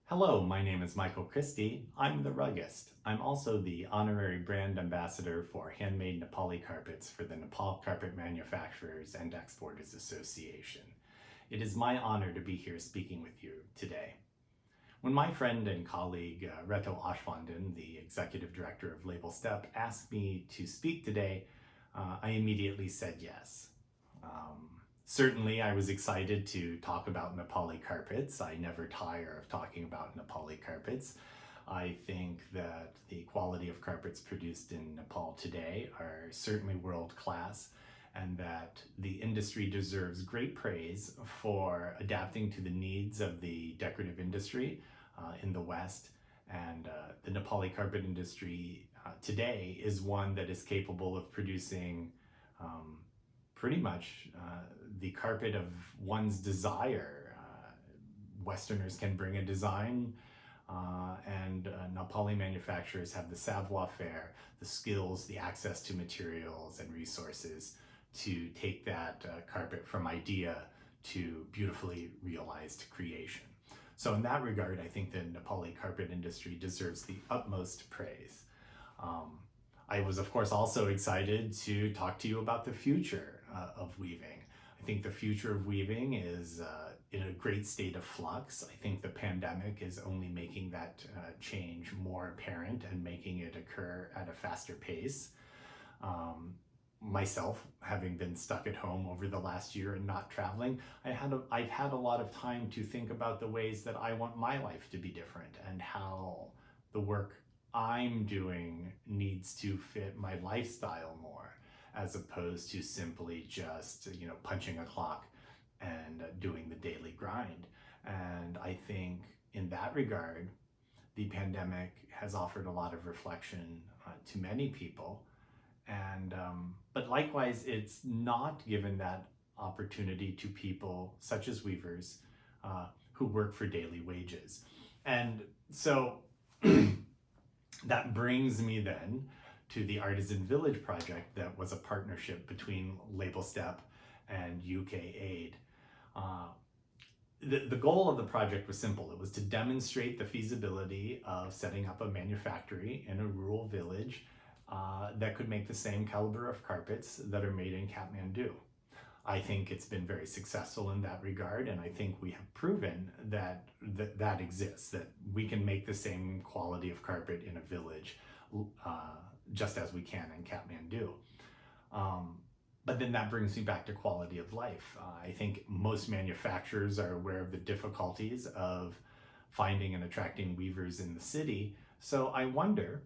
Hello, my name is Michael Christie. I'm the ruggist. I'm also the honorary brand ambassador for handmade Nepali carpets for the Nepal Carpet Manufacturers and Exporters Association. It is my honor to be here speaking with you today. When my friend and colleague Reto Ashwanden, the executive director of Label Step, asked me to speak today, I immediately said yes. Certainly, I was excited to talk about Nepali carpets. I never tire of talking about Nepali carpets. I think that the quality of carpets produced in Nepal today are certainly world class, and that the industry deserves great praise for adapting to the needs of the decorative industry in the West. And the Nepali carpet industry today is one that is capable of producing pretty much the carpet of one's desire. Westerners can bring a design, and Nepali manufacturers have the savoir-faire, the skills, the access to materials and resources to take that carpet from idea to beautifully realized creation. So in that regard, I think the Nepali carpet industry deserves the utmost praise. I was, of course, also excited to talk to you about the future of weaving. I think the future of weaving is in a great state of flux. I think the pandemic is only making that change more apparent and making it occur at a faster pace. Myself, having been stuck at home over the last year and not traveling, I've had a lot of time to think about the ways that I want my life to be different and how the work I'm doing needs to fit my lifestyle more, as opposed to simply just, punching a clock and doing the daily grind. And I think in that regard, the pandemic has offered a lot of reflection to many people. And but likewise, it's not given that opportunity to people such as weavers who work for daily wages. And so that brings me then to the Artisan Village project that was a partnership between Label Step and UK Aid. The goal of the project was simple. It was to demonstrate the feasibility of setting up a manufactory in a rural village that could make the same caliber of carpets that are made in Kathmandu. I think it's been very successful in that regard, and I think we have proven that that exists, that we can make the same quality of carpet in a village just as we can in Kathmandu. But then that brings me back to quality of life. I think most manufacturers are aware of the difficulties of finding and attracting weavers in the city. So I wonder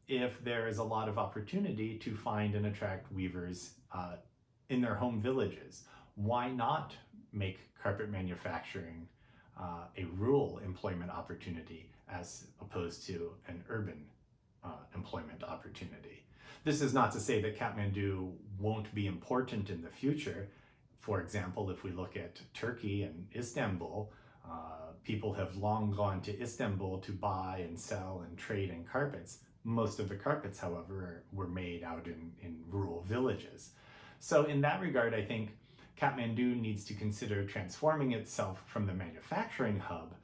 if there is a lot of opportunity to find and attract weavers in their home villages. Why not make carpet manufacturing a rural employment opportunity as opposed to an urban employment opportunity? This is not to say that Kathmandu won't be important in the future. For example, if we look at Turkey and Istanbul, people have long gone to Istanbul to buy and sell and trade in carpets. Most of the carpets, however, were made out in rural villages. So in that regard, I think Kathmandu needs to consider transforming itself from the manufacturing hub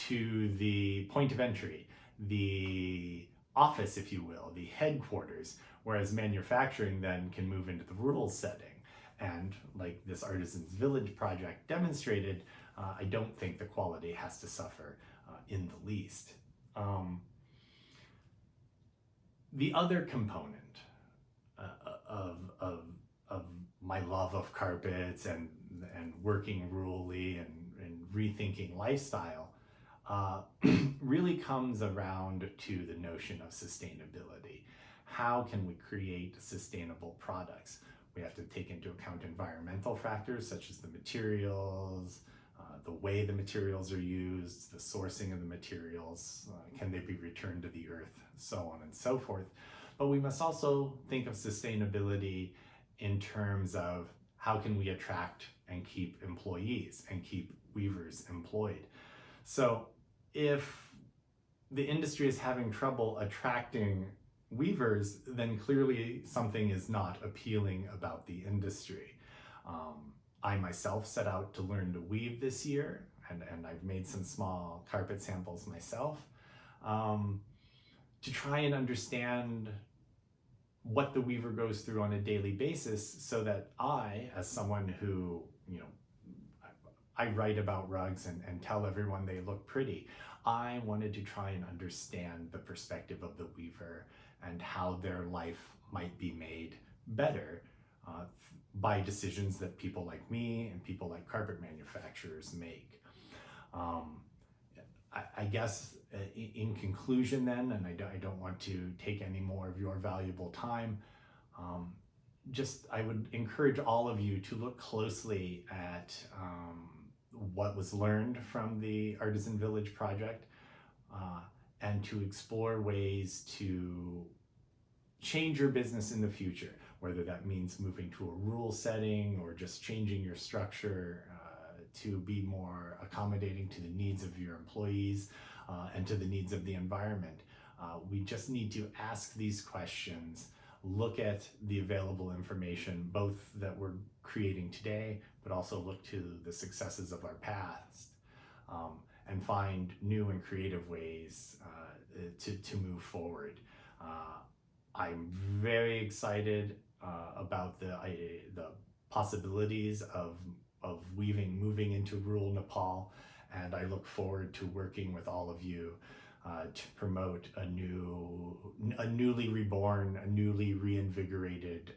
to the point of entry, the office, if you will, the headquarters, whereas manufacturing then can move into the rural setting. And like this Artisans Village project demonstrated, I don't think the quality has to suffer in the least. The other component of my love of carpets and working rurally and rethinking lifestyle really comes around to the notion of sustainability. How can we create sustainable products? We have to take into account environmental factors such as the materials, the way the materials are used, the sourcing of the materials, can they be returned to the earth, so on and so forth. But we must also think of sustainability in terms of how can we attract and keep employees and keep weavers employed. So if the industry is having trouble attracting weavers, then clearly something is not appealing about the industry. I myself set out to learn to weave this year, and I've made some small carpet samples myself, to try and understand what the weaver goes through on a daily basis, so that I, as someone who, I write about rugs and tell everyone they look pretty, I wanted to try and understand the perspective of the weaver and how their life might be made better by decisions that people like me and people like carpet manufacturers make. I guess in conclusion then, and I don't want to take any more of your valuable time, I would encourage all of you to look closely at what was learned from the Artisan Village project, and to explore ways to change your business in the future, whether that means moving to a rural setting or just changing your structure to be more accommodating to the needs of your employees and to the needs of the environment. We just need to ask these questions, look at the available information, both that we're creating today, but also look to the successes of our past, and find new and creative ways to move forward. I'm very excited about the possibilities of moving into rural Nepal, and I look forward to working with all of you to promote a newly reborn, a newly reinvigorated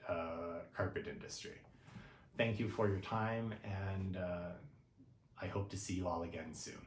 carpet industry. Thank you for your time, and I hope to see you all again soon.